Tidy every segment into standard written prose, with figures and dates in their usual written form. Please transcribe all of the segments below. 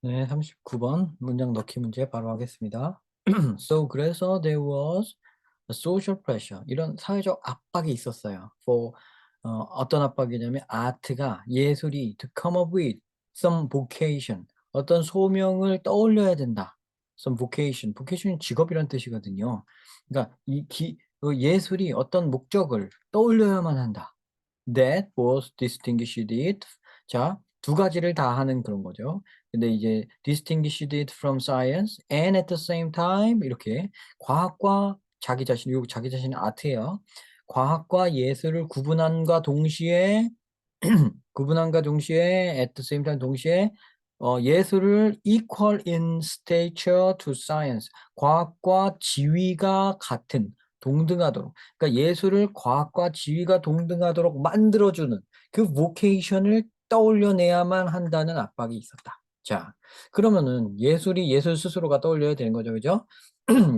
네, 39번 문장 넣기 문제 바로 하겠습니다. So 그래서 there was a social pressure. 이런 사회적 압박이 있었어요. 어떤 압박이냐면 아트가 예술이 to come up with some vocation. 어떤 소명을 떠올려야 된다. Some vocation. vocation이 직업이란 뜻이거든요. 그러니까 그 예술이 어떤 목적을 떠올려야만 한다. That was distinguished it. 자, 두 가지를 다 하는 그런 거죠. 근데 이제 distinguished it from science and at the same time 이렇게 과학과 자기 자신이 아트예요. 과학과 예술을 구분함과 동시에 at the same time 동시에 예술을 equal in stature to science. 과학과 지위가 같은 동등하도록. 그러니까 예술을 과학과 지위가 동등하도록 만들어주는 그 vocation을 떠올려내야만 한다는 압박이 있었다. 자, 그러면은 예술이 예술 스스로가 떠올려야 되는 거죠, 그죠?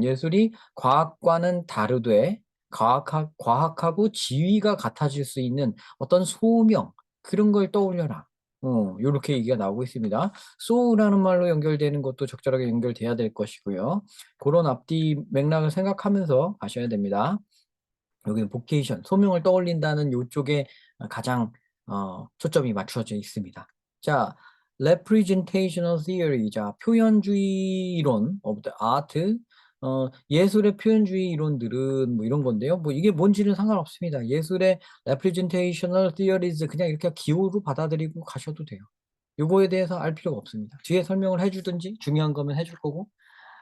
예술이 과학과는 다르되 과학하고 지위가 같아질 수 있는 어떤 소명 그런 걸 떠올려라. 요렇게 얘기가 나오고 있습니다. so라는 말로 연결되는 것도 적절하게 연결돼야 될 것이고요. 그런 앞뒤 맥락을 생각하면서 가셔야 됩니다. 여기는 vocation, 소명을 떠올린다는 요쪽에 가장 초점이 맞춰져 있습니다. 자, representational theory, 자, 표현주의 이론 of the art, 예술의 표현주의 이론들은 뭐 이런 건데요. 뭐 이게 뭔지는 상관없습니다. 예술의 representational theories 그냥 이렇게 기호로 받아들이고 가셔도 돼요. 요거에 대해서 알 필요가 없습니다. 뒤에 설명을 해주든지 중요한 거면 해줄 거고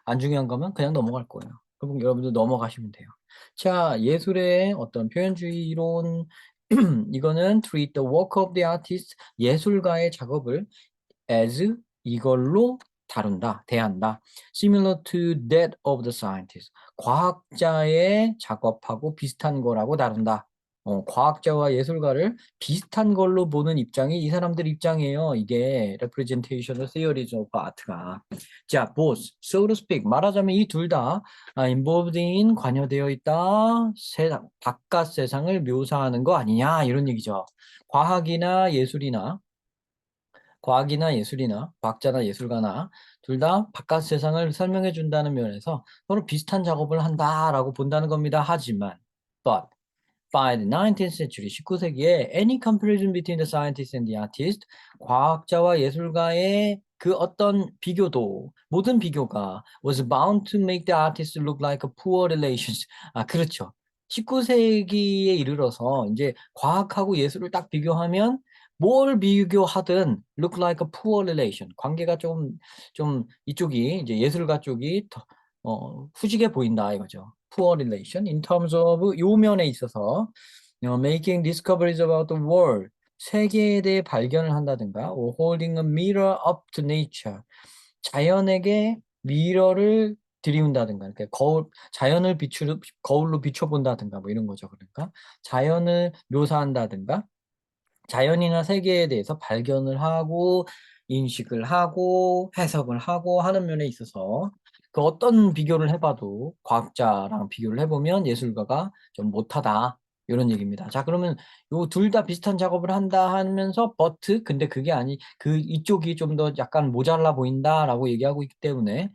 안 중요한 거면 그냥 넘어갈 거예요. 그럼 여러분들 넘어가시면 돼요. 자, 예술의 어떤 표현주의 이론 이거는 treat the work of the artist 예술가의 작업을 as 이걸로 다룬다, 대한다. similar to that of the scientist 과학자의 작업하고 비슷한 거라고 다룬다. 과학자와 예술가를 비슷한 걸로 보는 입장이 이 사람들 입장이에요. 이게 representational theories of art가. 자, both, so to speak. 말하자면 이 둘 다 involved in 관여되어 있다. 세상, 바깥 세상을 묘사하는 거 아니냐 이런 얘기죠. 과학이나 예술이나 과학자나 예술가나 둘 다 바깥 세상을 설명해 준다는 면에서 서로 비슷한 작업을 한다라고 본다는 겁니다. 하지만 but by the 19th century 19세기에 any comparison between the scientist and the artist 과학자와 예술가의 그 어떤 비교도 모든 비교가 was bound to make the artist look like a poor relations. 그렇죠. 19세기에 이르러서 이제 과학하고 예술을 딱 비교하면 뭘 비교하든 look like a poor relation. 관계가 좀 이쪽이 이제 예술가 쪽이 더 후지게 보인다 이거죠. poor relation in terms of 요 면에 있어서 making discoveries about the world 세계에 대해 발견을 한다든가 or holding a mirror up to nature 자연에게 미러를 들이운다든가 이렇게 자연을 거울로 비춰본다든가 뭐 이런 거죠. 그러니까 자연을 묘사한다든가 자연이나 세계에 대해서 발견을 하고 인식을 하고 해석을 하고 하는 면에 있어서 그 어떤 비교를 해봐도 과학자랑 비교를 해보면 예술가가 좀 못하다 이런 얘기입니다. 자, 그러면 요 둘 다 비슷한 작업을 한다 하면서 but 근데 그게 그 이쪽이 좀 더 약간 모자라 보인다라고 얘기하고 있기 때문에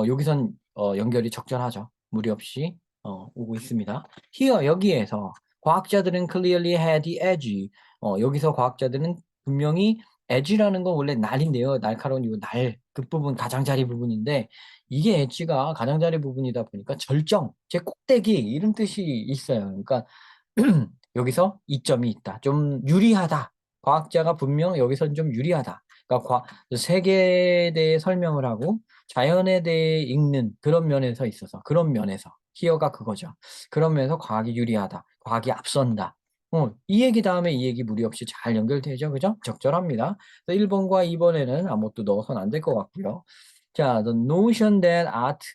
여기선 연결이 적절하죠. 무리 없이 오고 있습니다. Here 여기에서 과학자들은 clearly had the edge. 여기서 과학자들은 분명히 edge라는 건 원래 날인데요. 날카로운 이 날, 끝부분, 가장자리 부분인데 이게 엣지가 가장자리 부분이다 보니까 절정, 제 꼭대기 이런 뜻이 있어요. 그러니까 여기서 이점이 있다. 좀 유리하다. 과학자가 분명 여기서는 좀 유리하다. 그러니까 세계에 대해 설명을 하고 자연에 대해 읽는 그런 면에서 있어서 그런 면에서 히어가 그거죠. 그런 면에서 과학이 유리하다. 과학이 앞선다. 이 얘기 다음에 이 얘기 무리 없이 잘 연결되죠. 그죠? 적절합니다. 1번과 2번에는 아무것도 넣어서는 안 될 것 같고요. 자, the notion that art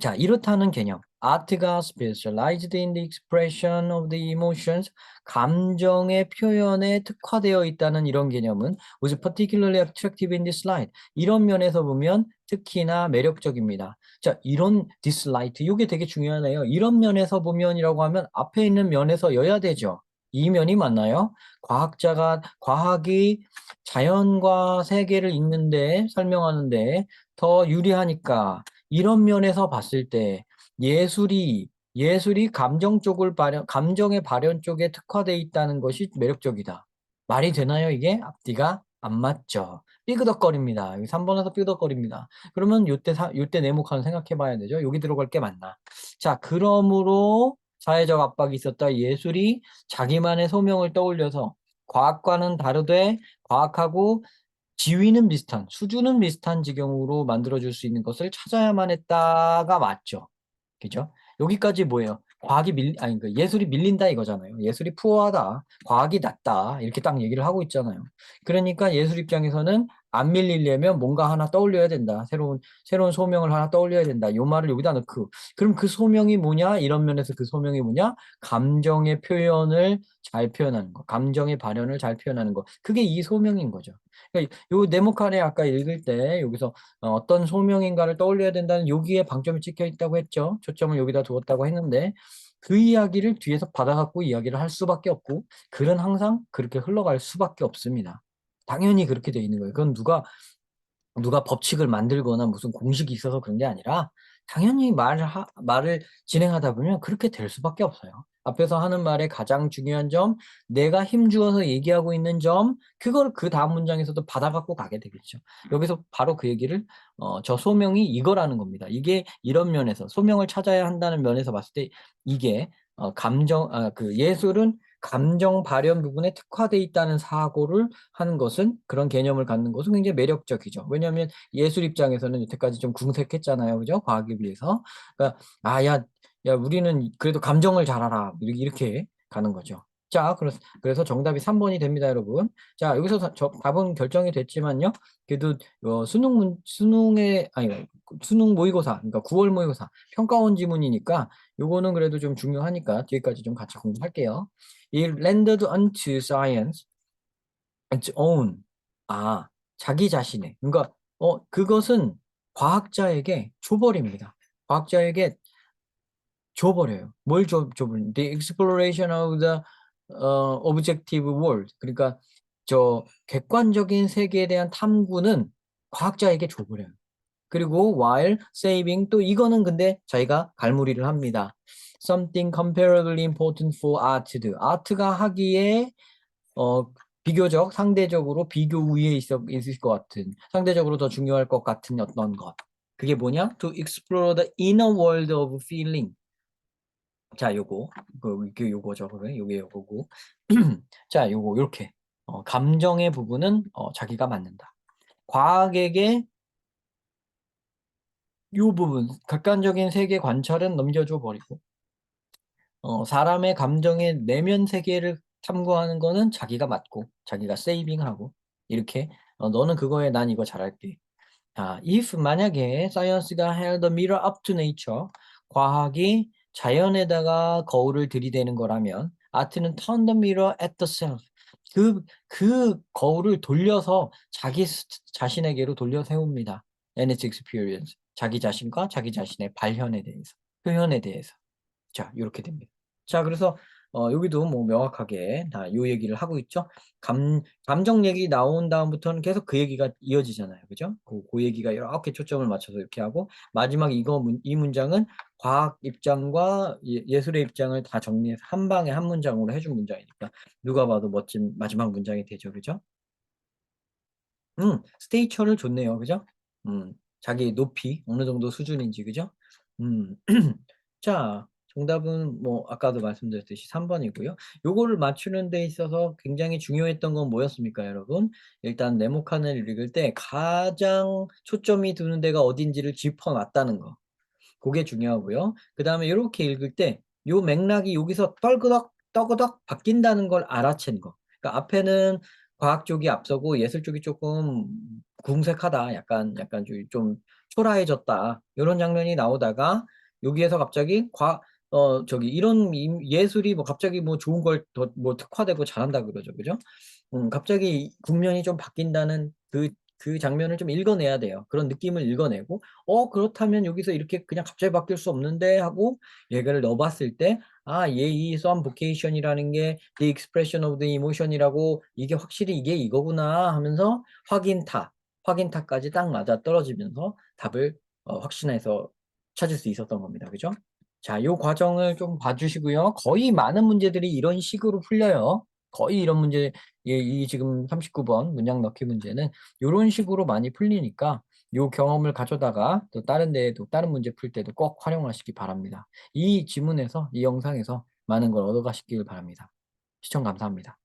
자, 이렇다는 개념. 아트가 specialized in the expression of the emotions, 감정의 표현에 특화되어 있다는 이런 개념은 was particularly attractive in this light. 이런 면에서 보면 특히나 매력적입니다. 자, 이런 this light, 이게 되게 중요하네요. 이런 면에서 보면이라고 하면 앞에 있는 면에서여야 되죠. 이면이 맞나요? 과학이 자연과 세계를 읽는데, 설명하는데 더 유리하니까 이런 면에서 봤을 때 예술이 감정의 발현 쪽에 특화돼 있다는 것이 매력적이다. 말이 되나요, 이게? 앞뒤가 안 맞죠. 삐그덕거립니다. 여기 3번에서 삐그덕거립니다. 그러면 요때 네모칸 생각해 봐야 되죠. 여기 들어갈 게 맞나? 자, 그러므로 사회적 압박이 있었다. 예술이 자기만의 소명을 떠올려서 과학과는 다르되 과학하고 지위는 비슷한, 수준은 비슷한 지경으로 만들어줄 수 있는 것을 찾아야만 했다가 맞죠. 그죠? 여기까지 뭐예요? 아니, 그 예술이 밀린다 이거잖아요. 예술이 푸어하다, 과학이 낫다, 이렇게 딱 얘기를 하고 있잖아요. 그러니까 예술 입장에서는 안 밀리려면 뭔가 하나 떠올려야 된다. 새로운 소명을 하나 떠올려야 된다. 요 말을 여기다 넣고. 그럼 그 소명이 뭐냐? 이런 면에서 그 소명이 뭐냐? 감정의 표현을 잘 표현하는 거. 감정의 발현을 잘 표현하는 거. 그게 이 소명인 거죠. 그러니까 요 네모칸에 아까 읽을 때 여기서 어떤 소명인가를 떠올려야 된다는 여기에 방점이 찍혀 있다고 했죠. 초점을 여기다 두었다고 했는데 그 이야기를 뒤에서 받아갖고 이야기를 할 수밖에 없고 글은 항상 그렇게 흘러갈 수밖에 없습니다. 당연히 그렇게 돼 있는 거예요. 그건 누가 법칙을 만들거나 무슨 공식이 있어서 그런 게 아니라 당연히 말을 진행하다 보면 그렇게 될 수밖에 없어요. 앞에서 하는 말의 가장 중요한 점, 내가 힘주어서 얘기하고 있는 점, 그걸 그 다음 문장에서도 받아갖고 가게 되겠죠. 여기서 바로 그 얘기를, 저 소명이 이거라는 겁니다. 이게 이런 면에서, 소명을 찾아야 한다는 면에서 봤을 때 이게, 그 예술은 감정 발현 부분에 특화돼 있다는 사고를 하는 것은 그런 개념을 갖는 것은 굉장히 매력적이죠. 왜냐하면 예술 입장에서는 여태까지 좀 궁색했잖아요. 그죠? 과학에 비해서. 그러니까 야, 우리는 그래도 감정을 잘 알아. 이렇게 가는 거죠. 자, 그래서 정답이 3번이 됩니다, 여러분. 자, 여기서 답은 결정이 됐지만요. 그래도 수능 모의고사, 그러니까 9월 모의고사 평가원 지문이니까 요거는 그래도 좀 중요하니까 뒤에까지 좀 같이 공부할게요. 이 rendered unto science its own. 아, 자기 자신의. 그러니까 그것은 과학자에게 줘버립니다. 과학자에게 줘버려요. 뭘 줘버려? The exploration of the objective world. 그러니까 저 객관적인 세계에 대한 탐구는 과학자에게 줘버려요. 그리고 while saving 또 이거는 근데 저희가 갈무리를 합니다. Something comparably important for art. 아트가 하기에 어, 비교적 상대적으로 비교 우위에 있을 것 같은 상대적으로 더 중요할 것 같은 어떤 것. 그게 뭐냐? To explore the inner world of feeling. 자, 요거죠. 그래, 요거고. 자, 요렇게. 감정의 부분은 자기가 맡는다. 과학에게 요 부분, 객관적인 세계 관찰은 넘겨줘 버리고, 사람의 감정의 내면 세계를 탐구하는 거는 자기가 맡고, 자기가 세이빙하고, 이렇게, 너는 그거에 난 이거 잘할게. if 만약에 science가 held a mirror up to nature, 과학이 자연에다가 거울을 들이대는 거라면, 아트는 turn the mirror at the self. 그 거울을 돌려서 자신에게로 돌려 세웁니다. And its experience. 자기 자신과 자기 자신의 발현에 대해서, 표현에 대해서. 자, 이렇게 됩니다. 자, 그래서 여기도 뭐 명확하게 다 요 얘기를 하고 있죠. 감정 얘기 나온 다음부터는 계속 그 얘기가 이어지잖아요. 그죠? 그 얘기가 이렇게 초점을 맞춰서 이렇게 하고 마지막 이 문장은 과학 입장과 예술의 입장을 다 정리해서 한 방에 한 문장으로 해준 문장이니까 누가 봐도 멋진 마지막 문장이 되죠. 그죠? 스테이처를 줬네요. 그죠? 자기 높이 어느 정도 수준인지. 그죠? 음. 자, 정답은 뭐 아까도 말씀드렸듯이 3번이고요. 요거를 맞추는 데 있어서 굉장히 중요했던 건 뭐였습니까, 여러분? 일단 네모칸을 읽을 때 가장 초점이 두는 데가 어딘지를 짚어놨다는 거. 그게 중요하고요. 그 다음에 이렇게 읽을 때 요 맥락이 여기서 떠그덕 바뀐다는 걸 알아챈 거. 그러니까 앞에는 과학 쪽이 앞서고 예술 쪽이 조금 궁색하다. 약간 좀 초라해졌다. 이런 장면이 나오다가 여기에서 갑자기 이런 예술이 뭐 갑자기 뭐 좋은 걸 더 뭐 특화되고 잘한다 그러죠. 그죠? 갑자기 국면이 좀 바뀐다는 그 장면을 좀 읽어내야 돼요. 그런 느낌을 읽어내고, 그렇다면 여기서 이렇게 그냥 갑자기 바뀔 수 없는데 하고 얘기를 넣어봤을 때, 이 some vocation이라는 게 the expression of the emotion이라고 이게 확실히 이게 이거구나 하면서 확인타까지 딱 맞아 떨어지면서 답을 확신해서 찾을 수 있었던 겁니다. 그죠? 자, 요 과정을 좀 봐주시고요. 거의 많은 문제들이 이런 식으로 풀려요. 거의 이런 문제, 이 지금 39번 문장 넣기 문제는 이런 식으로 많이 풀리니까 요 경험을 가져다가 또 다른 데에도 다른 문제 풀 때도 꼭 활용하시기 바랍니다. 이 지문에서 이 영상에서 많은 걸 얻어가시길 바랍니다. 시청 감사합니다.